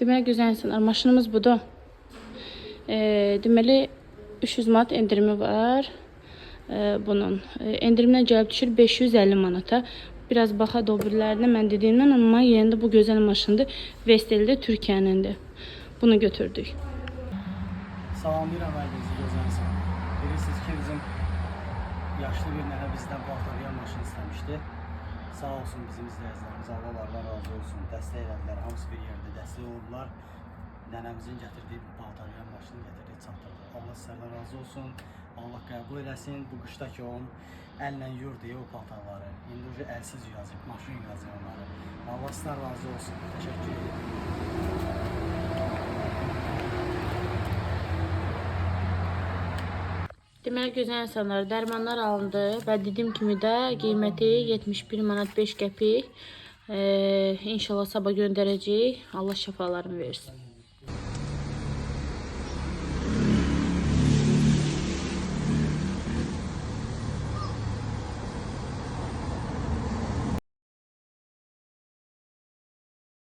Deməli, gözəl insanlar, maşınımız budur. Deməli, 300 manat endirimi var. Bunun endirimdən gəlib düşür 550 manata. Biraz baxa dobirlərinə mən dediyimdən, amma yerində bu gözəl maşındır. Vestel'də Türkiyənindir. Bunu götürdük. Salamlayıram əlinizə gözəl insanlar. Bilirsiniz ki, bizim yaşlı bir nənə bizdən Baltaryan maşın istəmişdi. Sağ olsun bizim izləyicilərimiz, Allah razı olsun. Dəstək elədilər, hamısı bir yerdə dəstək oldular. Nənəmizin gətirdiyi Baltaryan maşını gətirdiyi çatdırdı. Allah sizlərdən razı olsun. Allah qəbul eləsin. Bu qışda ki, onun əllə yurdu o paltarları. İndi ucu əlsiz yuyacaq, maşın yuyacaq onları. Allah sizlər razı olsun. Təşəkkür ederim. Deməli, gözəl insanlar, dərmanlar alındı və dediyim kimi də qiyməti 71 manat 5 qəpik. İnşallah sabah göndərəcəyik. Allah şəfalarını versin.